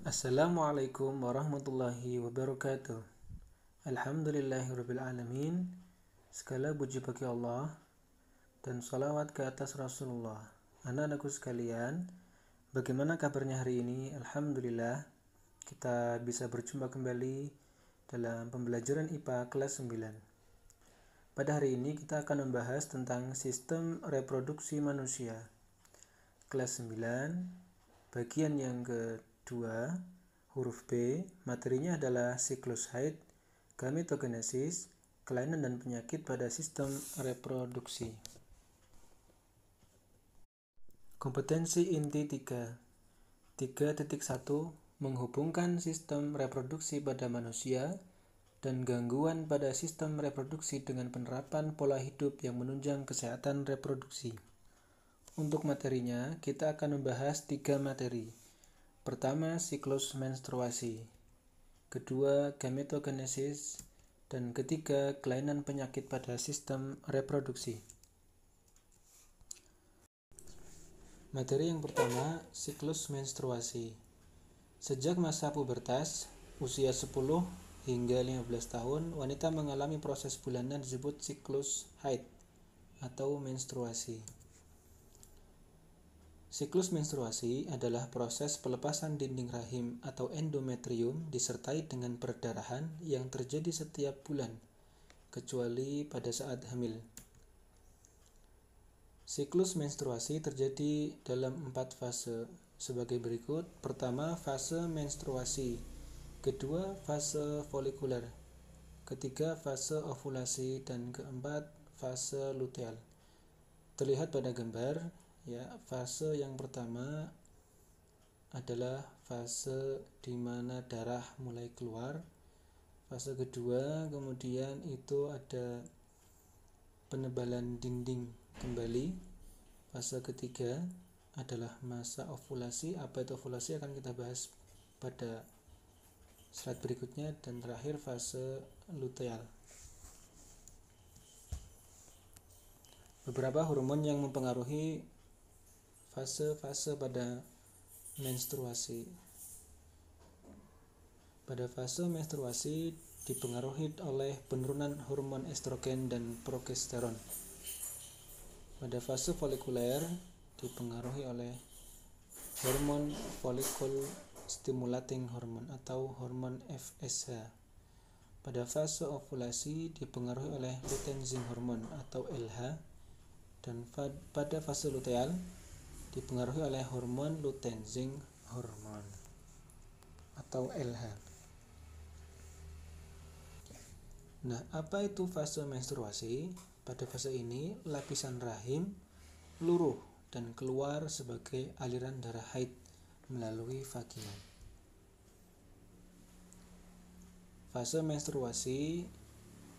Assalamualaikum warahmatullahi wabarakatuh. Alhamdulillahirrabbilalamin. Segala puji bagi Allah dan salawat ke atas Rasulullah. Anak-anakku sekalian, bagaimana kabarnya hari ini? Alhamdulillah, kita bisa berjumpa kembali dalam pembelajaran IPA kelas 9. Pada hari ini kita akan membahas tentang sistem reproduksi manusia. Kelas 9, bagian yang kedua, huruf B, materinya adalah siklus haid, gametogenesis, kelainan dan penyakit pada sistem reproduksi. Kompetensi inti 3.1 menghubungkan sistem reproduksi pada manusia dan gangguan pada sistem reproduksi dengan penerapan pola hidup yang menunjang kesehatan reproduksi. Untuk materinya, kita akan membahas 3 materi. Pertama, siklus menstruasi. Kedua, gametogenesis. Dan ketiga, kelainan penyakit pada sistem reproduksi. Materi yang pertama, siklus menstruasi. Sejak masa pubertas, usia 10 hingga 15 tahun, wanita mengalami proses bulanan disebut siklus haid atau menstruasi. Siklus menstruasi adalah proses pelepasan dinding rahim atau endometrium disertai dengan perdarahan yang terjadi setiap bulan, kecuali pada saat hamil. Siklus menstruasi terjadi dalam 4 fase sebagai berikut. Pertama, fase menstruasi. Kedua, fase folikuler. Ketiga, fase ovulasi. Dan keempat, fase luteal. Terlihat pada gambar. Ya, fase yang pertama adalah fase di mana darah mulai keluar. Fase kedua, kemudian itu ada penebalan dinding kembali. Fase ketiga adalah masa ovulasi. Apa itu ovulasi akan kita bahas pada slide berikutnya. Dan terakhir fase luteal. Beberapa hormon yang mempengaruhi fase-fase pada menstruasi. Pada fase menstruasi dipengaruhi oleh penurunan hormon estrogen dan progesteron. Pada fase folikuler dipengaruhi oleh hormon follicle stimulating hormone atau hormon FSH. Pada fase ovulasi dipengaruhi oleh luteinizing hormone atau LH. Dan pada fase luteal dipengaruhi oleh hormon luteinizing hormone atau LH. Nah, apa itu fase menstruasi? Pada fase ini, lapisan rahim luruh dan keluar sebagai aliran darah haid melalui vagina. Fase menstruasi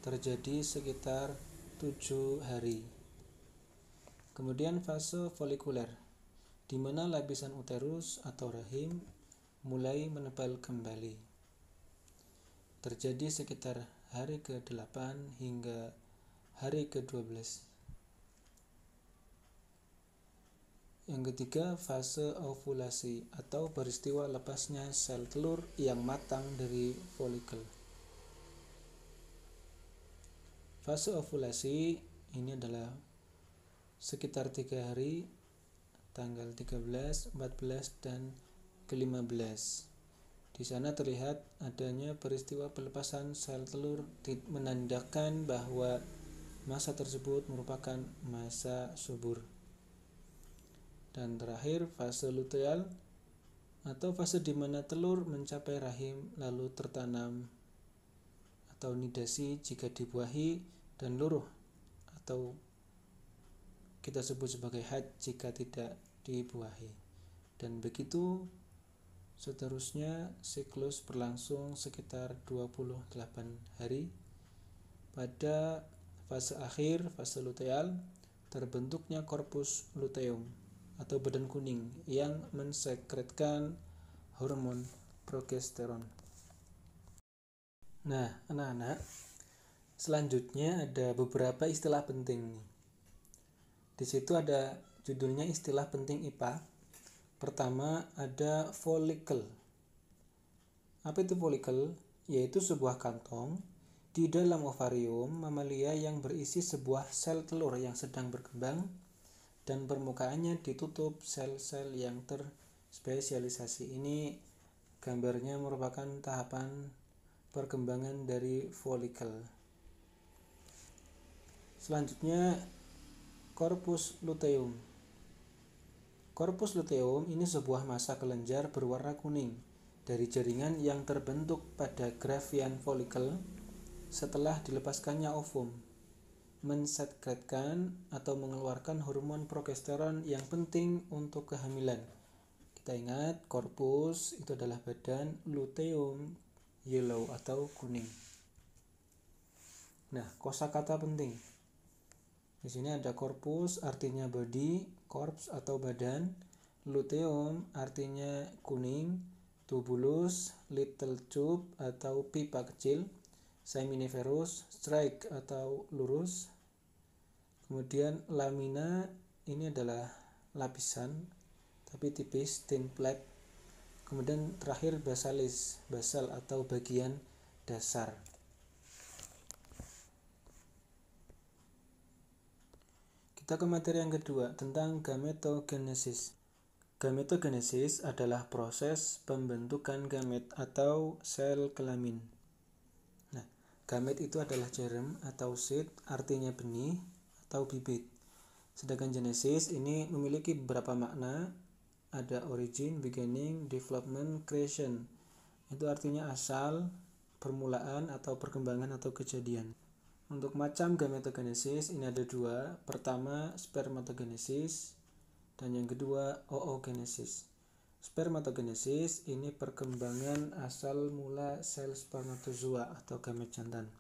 terjadi sekitar 7 hari. Kemudian fase folikuler, di mana lapisan uterus atau rahim mulai menebal kembali. Terjadi sekitar hari ke-8 hingga hari ke-12. Yang ketiga, fase ovulasi atau peristiwa lepasnya sel telur yang matang dari folikel. Fase ovulasi ini adalah sekitar 3 hari, tanggal 13, 14, dan ke-15. Di sana terlihat adanya peristiwa pelepasan sel telur menandakan bahwa masa tersebut merupakan masa subur. Dan terakhir, fase luteal atau fase di mana telur mencapai rahim lalu tertanam atau nidasi jika dibuahi dan luruh atau kita sebut sebagai haid jika tidak dibuahi. Dan begitu seterusnya, siklus berlangsung sekitar 28 hari. Pada fase akhir, fase luteal, terbentuknya korpus luteum atau badan kuning yang mensekretkan hormon progesteron. Nah, anak-anak, selanjutnya ada beberapa istilah penting. Di situ ada judulnya istilah penting IPA. Pertama ada follicle. Apa itu folikel? Yaitu sebuah kantong di dalam ovarium mamalia yang berisi sebuah sel telur yang sedang berkembang dan permukaannya ditutup sel-sel yang terspesialisasi. Ini gambarnya merupakan tahapan perkembangan dari folikel. Selanjutnya, corpus luteum. Corpus luteum ini sebuah massa kelenjar berwarna kuning dari jaringan yang terbentuk pada grafian folikel setelah dilepaskannya ovum, mensekretkan atau mengeluarkan hormon progesteron yang penting untuk kehamilan. Kita ingat, corpus itu adalah badan, luteum yellow atau kuning. Nah, kosakata penting. Di sini ada corpus artinya body, corpse atau badan, luteum artinya kuning, tubulus, little tube atau pipa kecil, seminiferous, strike atau lurus. Kemudian lamina ini adalah lapisan tapi tipis, thin plate. Kemudian terakhir basalis, basal atau bagian dasar. Kita ke materi yang kedua tentang gametogenesis. Gametogenesis adalah proses pembentukan gamet atau sel kelamin. Nah, gamet itu adalah germ atau seed, artinya benih atau bibit. Sedangkan genesis ini memiliki beberapa makna. Ada origin, beginning, development, creation. Itu artinya asal, permulaan atau perkembangan atau kejadian. Untuk macam gametogenesis ini ada dua. Pertama, spermatogenesis dan yang kedua, oogenesis. Spermatogenesis ini perkembangan asal mula sel spermatozoa atau gamet jantan.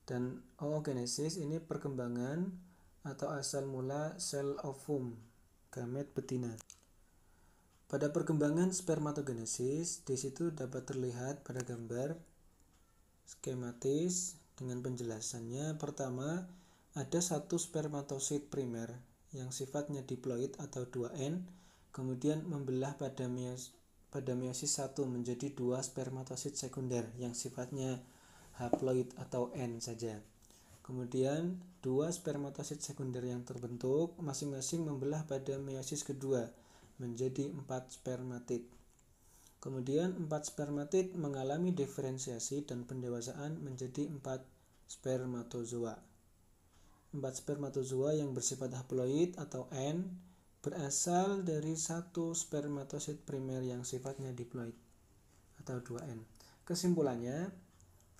Dan oogenesis ini perkembangan atau asal mula sel ovum, gamet betina. Pada perkembangan spermatogenesis, di situ dapat terlihat pada gambar skematis dengan penjelasannya. Pertama, ada satu spermatosit primer yang sifatnya diploid atau 2N, kemudian membelah pada meiosis 1 menjadi dua spermatosit sekunder yang sifatnya haploid atau N saja. Kemudian dua spermatosit sekunder yang terbentuk masing-masing membelah pada meiosis kedua menjadi 4 spermatid. Kemudian 4 spermatid mengalami diferensiasi dan pendewasaan menjadi 4 spermatozoa. 4 spermatozoa yang bersifat haploid atau N berasal dari satu spermatosit primer yang sifatnya diploid atau 2N. Kesimpulannya,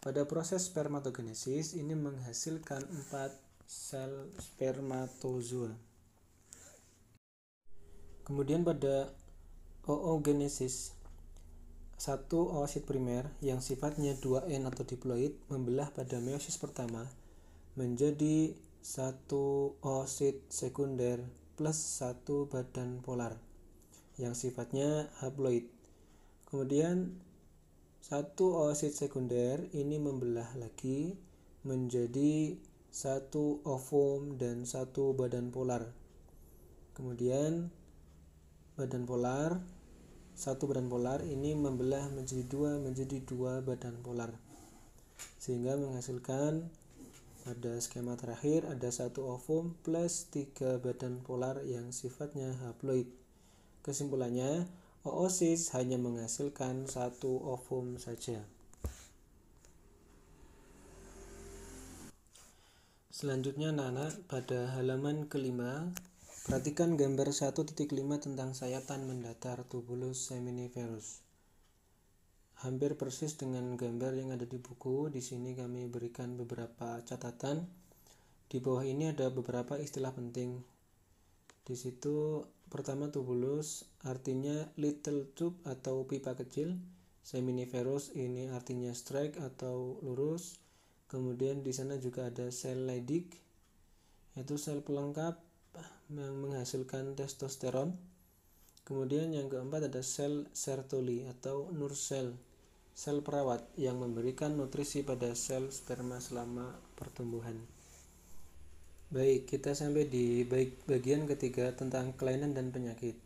pada proses spermatogenesis ini menghasilkan 4 sel spermatozoa. Kemudian pada oogenesis, satu oosit primer yang sifatnya 2N atau diploid membelah pada meiosis pertama menjadi satu oosit sekunder plus satu badan polar yang sifatnya haploid. Kemudian satu oosit sekunder ini membelah lagi menjadi satu ovum dan satu badan polar. Kemudian satu badan polar ini membelah menjadi dua badan polar, sehingga menghasilkan pada skema terakhir ada satu ovum plus 3 badan polar yang sifatnya haploid. Kesimpulannya, oosis hanya menghasilkan satu ovum saja. Selanjutnya anak-anak, pada halaman kelima, perhatikan gambar 1.5 tentang sayatan mendatar tubulus seminiferus. Hampir persis dengan gambar yang ada di buku. Di sini kami berikan beberapa catatan. Di bawah ini ada beberapa istilah penting. Di situ pertama, tubulus artinya little tube atau pipa kecil. Seminiferus ini artinya strike atau lurus. Kemudian di sana juga ada sel Leydig, yaitu sel pelengkap yang menghasilkan testosteron. Kemudian yang keempat ada sel Sertoli atau Nursel, sel perawat yang memberikan nutrisi pada sel sperma selama pertumbuhan. Baik, kita sampai di bagian ketiga tentang kelainan dan penyakit.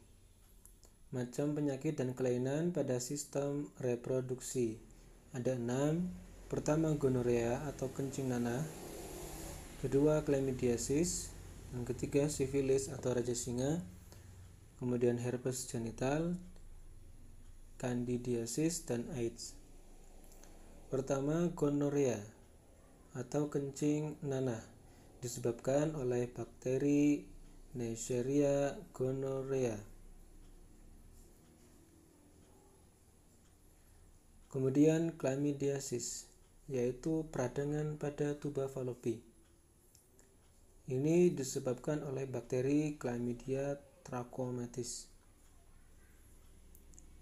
Macam penyakit dan kelainan pada sistem reproduksi. Ada 6. Pertama, gonorea atau kencing nanah. Kedua, chlamydiasis. Dan ketiga, sifilis atau raja singa. Kemudian herpes genital, candidiasis, dan AIDS. Pertama, gonorea atau kencing nanah disebabkan oleh bakteri Neisseria gonorrhea. Kemudian chlamydiasis, yaitu peradangan pada tuba Fallopi. Ini disebabkan oleh bakteri Chlamydia trachomatis.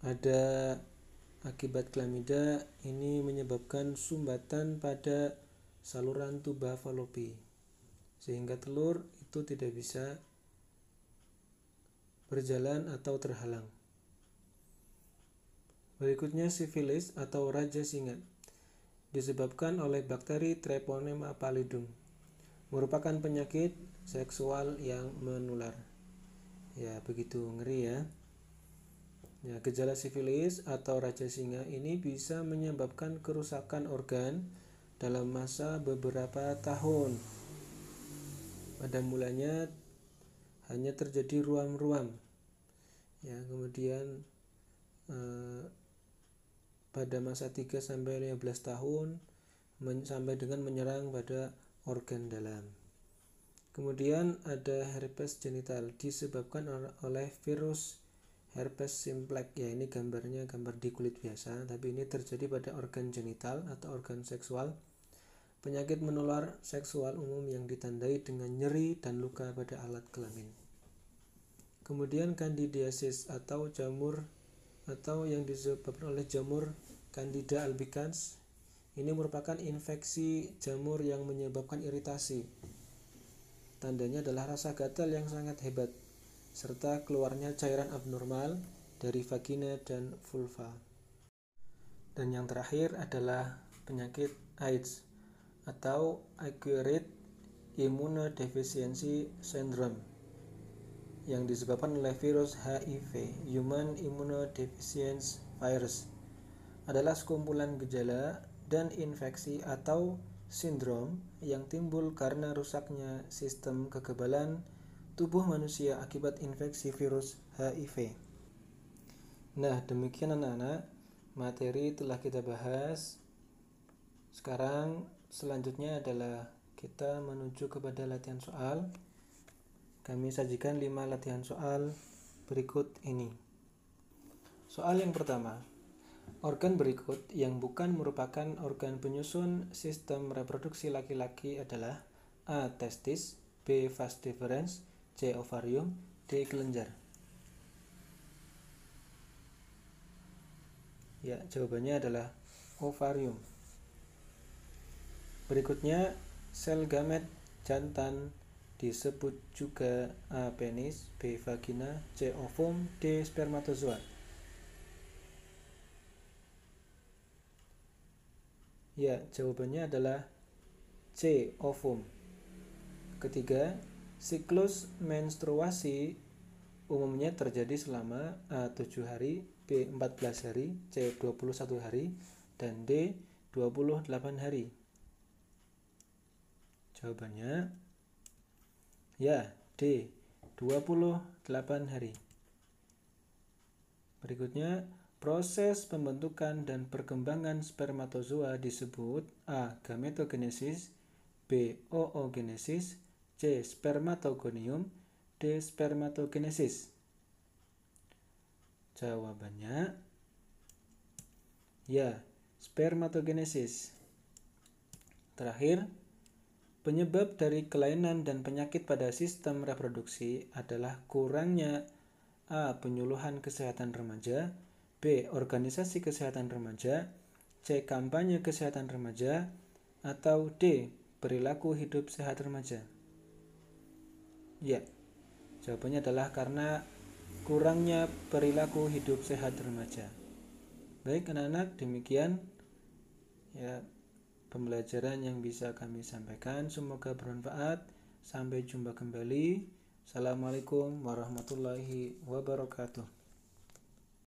Ada akibat chlamydia, ini menyebabkan sumbatan pada saluran tuba Fallopi, sehingga telur itu tidak bisa berjalan atau terhalang. Berikutnya sifilis atau raja singa, disebabkan oleh bakteri Treponema pallidum, merupakan penyakit seksual yang menular. Ya, begitu ngeri ya. Ya, gejala sifilis atau raja singa ini bisa menyebabkan kerusakan organ dalam masa beberapa tahun. Pada mulanya hanya terjadi ruam-ruam. Ya, kemudian pada masa 3-15 tahun sampai dengan menyerang pada organ dalam. Kemudian ada herpes genital, disebabkan oleh virus herpes simplex. Ya, ini gambarnya gambar di kulit biasa, tapi ini terjadi pada organ genital atau organ seksual. Penyakit menular seksual umum yang ditandai dengan nyeri dan luka pada alat kelamin. Kemudian candidiasis atau jamur atau yang disebabkan oleh jamur Candida albicans. Ini merupakan infeksi jamur yang menyebabkan iritasi. Tandanya adalah rasa gatal yang sangat hebat, serta keluarnya cairan abnormal dari vagina dan vulva. Dan yang terakhir adalah penyakit AIDS atau Acquired Immunodeficiency Syndrome, yang disebabkan oleh virus HIV, Human Immunodeficiency Virus. Adalah sekumpulan gejala dan infeksi atau sindrom yang timbul karena rusaknya sistem kekebalan tubuh manusia akibat infeksi virus HIV. Nah, demikian anak-anak, materi telah kita bahas. Sekarang selanjutnya adalah kita menuju kepada latihan soal. Kami sajikan 5 latihan soal berikut ini. Soal yang pertama, organ berikut yang bukan merupakan organ penyusun sistem reproduksi laki-laki adalah A. Testis, B. Vas deferens, C. Ovarium, D. kelenjar. Ya, jawabannya adalah ovarium. Berikutnya, sel gamet jantan disebut juga A. penis, B. vagina, C. ovum, D. spermatozoa. Ya, jawabannya adalah C. ovum. Ketiga, siklus menstruasi umumnya terjadi selama A. 7 hari, B. 14 hari, C. 21 hari, dan D. 28 hari. Jawabannya ya, D. 28 hari. Berikutnya, proses pembentukan dan perkembangan spermatozoa disebut A. gametogenesis, B. oogenesis, C. spermatogonium, D. spermatogenesis. Jawabannya ya, spermatogenesis. Terakhir, penyebab dari kelainan dan penyakit pada sistem reproduksi adalah kurangnya A. penyuluhan kesehatan remaja, B. organisasi kesehatan remaja, C. kampanye kesehatan remaja, atau D. perilaku hidup sehat remaja. Ya, jawabannya adalah karena kurangnya perilaku hidup sehat remaja. Baik anak-anak, demikian ya pembelajaran yang bisa kami sampaikan. Semoga bermanfaat. Sampai jumpa kembali. Assalamualaikum warahmatullahi wabarakatuh.